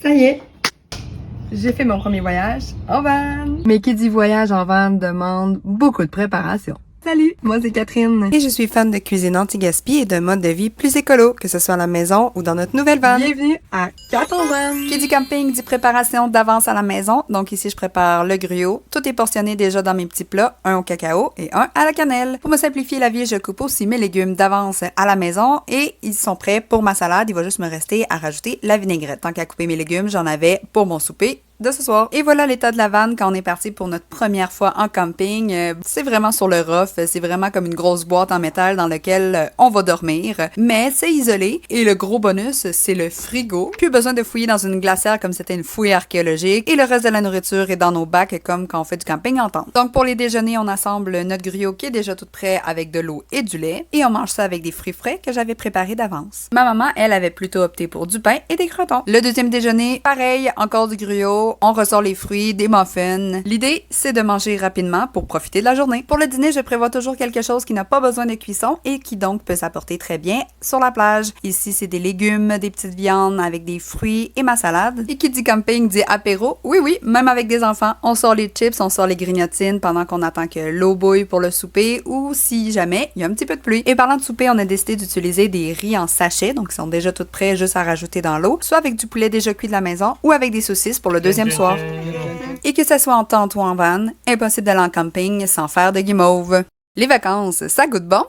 Ça y est, j'ai fait mon premier voyage en van. Mais qui dit voyage en van demande beaucoup de préparation. Salut, moi c'est Catherine. Et je suis fan de cuisine anti-gaspi et de mode de vie plus écolo, que ce soit à la maison ou dans notre nouvelle van. Bienvenue à 4 en van. Qui dit camping dit préparation d'avance à la maison. Donc ici, je prépare le gruau. Tout est portionné déjà dans mes petits plats, un au cacao et un à la cannelle. Pour me simplifier la vie, je coupe aussi mes légumes d'avance à la maison et ils sont prêts pour ma salade. Il va juste me rester à rajouter la vinaigrette. Tant qu'à couper mes légumes, j'en avais pour mon souper de ce soir. Et voilà l'état de la vanne quand on est parti pour notre première fois en camping. C'est vraiment sur le rough, c'est vraiment comme une grosse boîte en métal dans laquelle on va dormir, mais c'est isolé. Et le gros bonus, c'est le frigo. Plus besoin de fouiller dans une glacière comme c'était une fouille archéologique. Et le reste de la nourriture est dans nos bacs comme quand on fait du camping en tente. Donc pour les déjeuners, on assemble notre gruau qui est déjà tout prêt avec de l'eau et du lait. Et on mange ça avec des fruits frais que j'avais préparés d'avance. Ma maman, elle, avait plutôt opté pour du pain et des crotons. Le deuxième déjeuner, pareil, encore du gruau. On ressort les fruits, des muffins. L'idée, c'est de manger rapidement pour profiter de la journée. Pour le dîner, je prévois toujours quelque chose qui n'a pas besoin de cuisson et qui donc peut s'apporter très bien sur la plage. Ici, c'est des légumes, des petites viandes avec des fruits et ma salade. Et qui dit camping dit apéro. Oui, oui, même avec des enfants. On sort les chips, on sort les grignotines pendant qu'on attend que l'eau bouille pour le souper ou si jamais il y a un petit peu de pluie. Et parlant de souper, on a décidé d'utiliser des riz en sachet, donc ils sont déjà tout prêts, juste à rajouter dans l'eau, soit avec du poulet déjà cuit de la maison ou avec des saucisses pour le deuxième soir. Et que ce soit en tente ou en van, impossible d'aller en camping sans faire de guimauve. Les vacances, ça goûte bon?